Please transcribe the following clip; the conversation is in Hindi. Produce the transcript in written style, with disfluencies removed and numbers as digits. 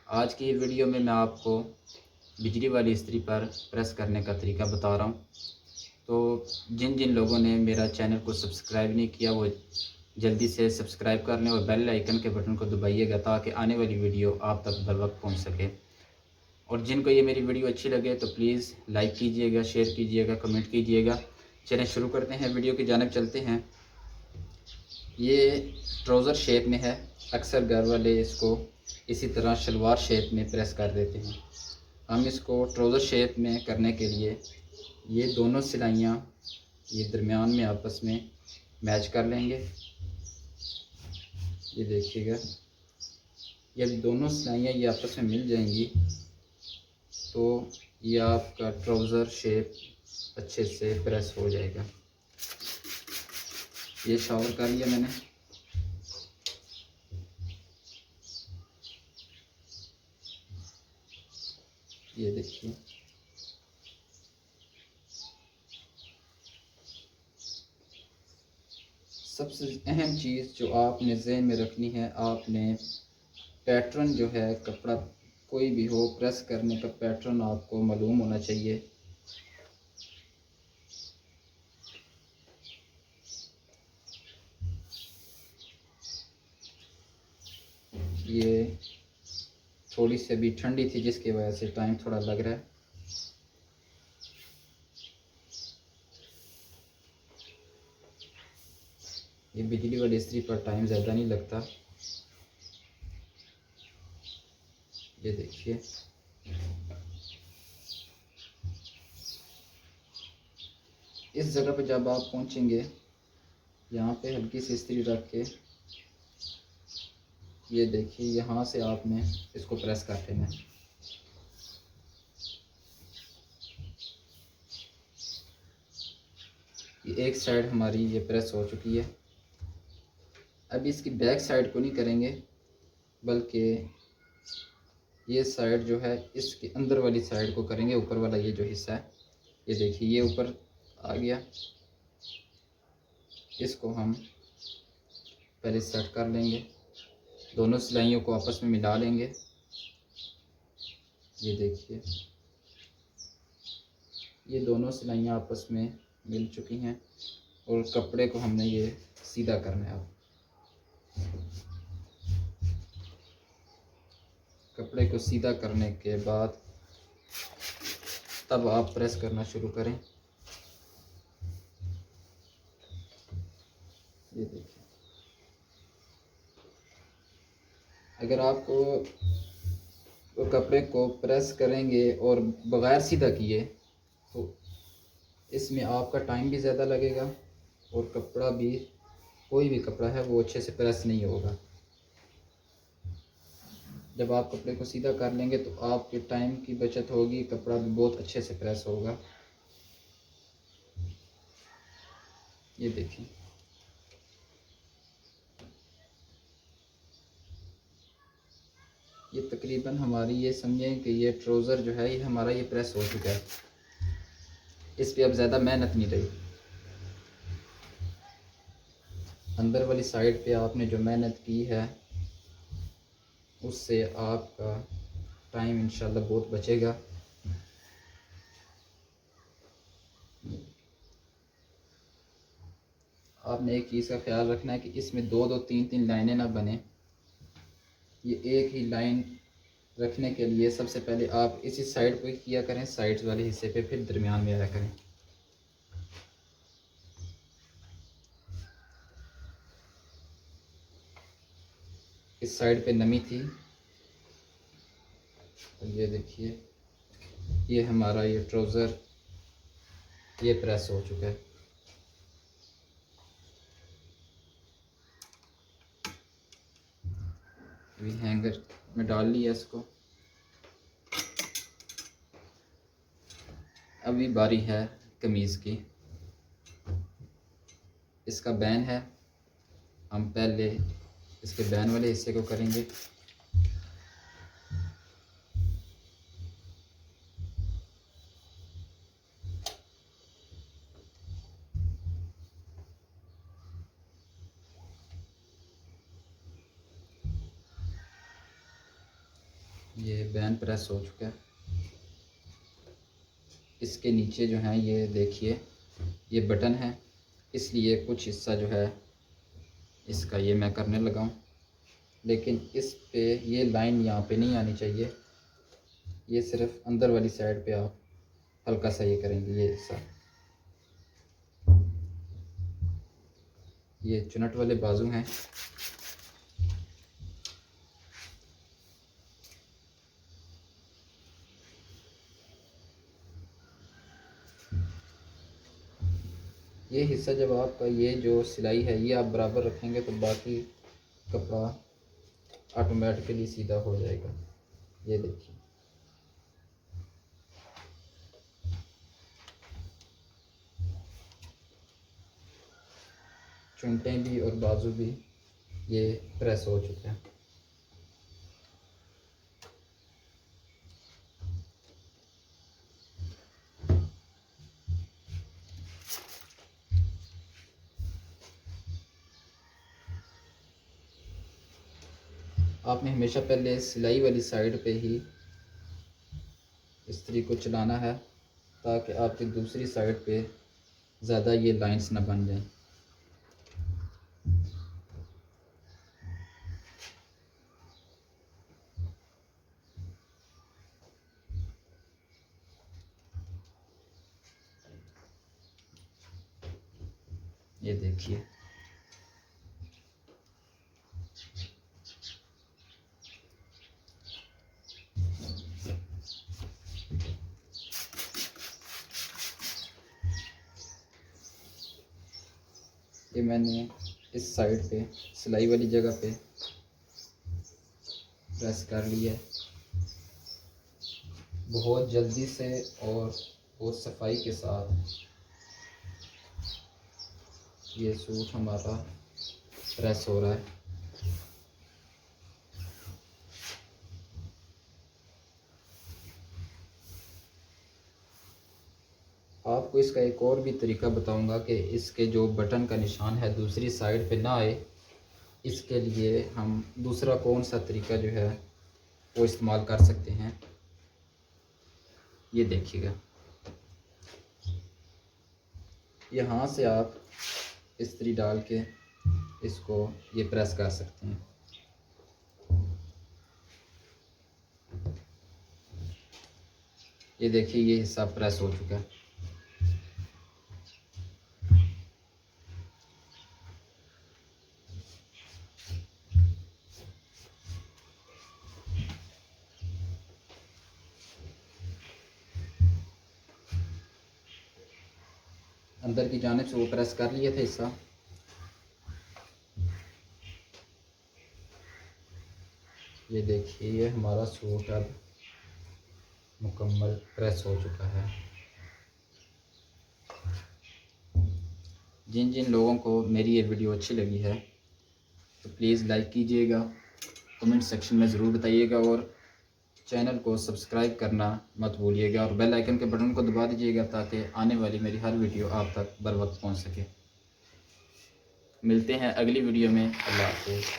आज की वीडियो में मैं आपको बिजली वाली इस्त्री पर प्रेस करने का तरीका बता रहा हूँ। तो जिन जिन लोगों ने मेरा चैनल को सब्सक्राइब नहीं किया वो जल्दी से सब्सक्राइब कर लें और बेल आइकन के बटन को दबाइएगा ताकि आने वाली वीडियो आप तक बर वक्त पहुँच सके। और जिनको ये मेरी वीडियो अच्छी लगे तो प्लीज़ लाइक कीजिएगा, शेयर कीजिएगा, कमेंट कीजिएगा। चलिए शुरू करते हैं, वीडियो की जानिब चलते हैं। ये ट्राउज़र शेप में है। अक्सर घर वाले इसको इसी तरह शलवार शेप में प्रेस कर देते हैं। हम इसको ट्राउज़र शेप में करने के लिए ये दोनों सिलाइयाँ ये दरमियान में आपस में मैच कर लेंगे। ये देखिएगा, ये दोनों सिलाइयाँ ये आपस में मिल जाएंगी तो ये आपका ट्राउज़र शेप अच्छे से प्रेस हो जाएगा। ये शावर कर लिया मैंने। ये देखिए, सबसे अहम चीज़ जो आपने ज़हन में रखनी है, आपने पैटर्न जो है, कपड़ा कोई भी हो प्रेस करने का पैटर्न आपको मालूम होना चाहिए। ये थोड़ी सी अभी ठंडी थी जिसकी वजह से टाइम थोड़ा लग रहा है। ये बिजली वाली इस्त्री पर टाइम ज़्यादा नहीं लगता। ये देखिए, इस जगह पे जब आप पहुंचेंगे, यहाँ पे हल्की सी इस्त्री रख के ये देखिए, यहाँ से आपने इसको प्रेस कर देना है। ये एक साइड हमारी ये प्रेस हो चुकी है। अब इसकी बैक साइड को नहीं करेंगे, बल्कि ये साइड जो है इसके अंदर वाली साइड को करेंगे। ऊपर वाला ये जो हिस्सा है, ये देखिए, ये ऊपर आ गया। इसको हम पहले सेट कर लेंगे, दोनों सिलाइयों को आपस में मिला लेंगे। ये देखिए, ये दोनों सिलाइयाँ आपस में मिल चुकी हैं और कपड़े को हमने ये सीधा करना है। अब कपड़े को सीधा करने के बाद तब आप प्रेस करना शुरू करें। ये देखिए, अगर आपको कपड़े को प्रेस करेंगे और बग़ैर सीधा किए तो इसमें आपका टाइम भी ज़्यादा लगेगा और कपड़ा भी, कोई भी कपड़ा है वो अच्छे से प्रेस नहीं होगा। जब आप कपड़े को सीधा कर लेंगे तो आपके टाइम की बचत होगी, कपड़ा भी बहुत अच्छे से प्रेस होगा। ये देखिए, ये तकरीबन हमारी, ये समझें कि ये ट्राउज़र जो है ये हमारा ये प्रेस हो चुका है। इस पे अब ज़्यादा मेहनत नहीं रही। अंदर वाली साइड पे आपने जो मेहनत की है उससे आपका टाइम इंशाल्लाह बहुत बचेगा। आपने एक चीज़ का ख्याल रखना है कि इसमें दो दो तीन तीन लाइनें ना बने। ये एक ही लाइन रखने के लिए सबसे पहले आप इसी साइड पे किया करें, साइड्स वाले हिस्से पे, फिर दरमियान में आया करें। इस साइड पे नमी थी और ये देखिए, ये हमारा ये ट्राउज़र ये प्रेस हो चुका है। अभी हैंगर में डाल लिया इसको। अभी बारी है कमीज़ की। इसका बैन है, हम पहले इसके बैन वाले हिस्से को करेंगे। ये बैन प्रेस हो चुका है। इसके नीचे जो है ये देखिए ये बटन है, इसलिए कुछ हिस्सा जो है इसका ये मैं करने लगा हूँ, लेकिन इस पे ये लाइन यहाँ पे नहीं आनी चाहिए। ये सिर्फ अंदर वाली साइड पे आप हल्का सा ये करेंगे। ये हिस्सा, ये चुनट वाले बाजू हैं। ये हिस्सा जब आपका ये जो सिलाई है ये आप बराबर रखेंगे तो बाकी कपड़ा ऑटोमेटिकली सीधा हो जाएगा। ये देखिए, चुनटें भी और बाजू भी ये प्रेस हो चुके हैं। आपने हमेशा पहले सिलाई वाली साइड पे ही इस्त्री को चलाना है ताकि आपकी दूसरी साइड पे ज़्यादा ये लाइंस ना बन जाएं। ये देखिए, ये मैंने इस साइड पे सिलाई वाली जगह पे प्रेस कर लिया है। बहुत जल्दी से और बहुत सफाई के साथ ये सूट हमारा प्रेस हो रहा है। आपको इसका एक और भी तरीका बताऊंगा कि इसके जो बटन का निशान है दूसरी साइड पे ना आए, इसके लिए हम दूसरा कौन सा तरीका जो है वो इस्तेमाल कर सकते हैं। ये देखिएगा, यहाँ से आप इस्त्री डाल के इसको ये प्रेस कर सकते हैं। ये देखिए, ये हिस्सा प्रेस हो चुका है। अंदर की जानिब से वो प्रेस कर लिए थे हिस्सा। ये देखिए, ये हमारा सूट अब मुकम्मल प्रेस हो चुका है। जिन जिन लोगों को मेरी ये वीडियो अच्छी लगी है तो प्लीज़ लाइक कीजिएगा, कमेंट सेक्शन में ज़रूर बताइएगा और चैनल को सब्सक्राइब करना मत भूलिएगा और बेल आइकन के बटन को दबा दीजिएगा ताकि आने वाली मेरी हर वीडियो आप तक बर वक्त पहुँच सके। मिलते हैं अगली वीडियो में। अल्लाह हाफ़िज़।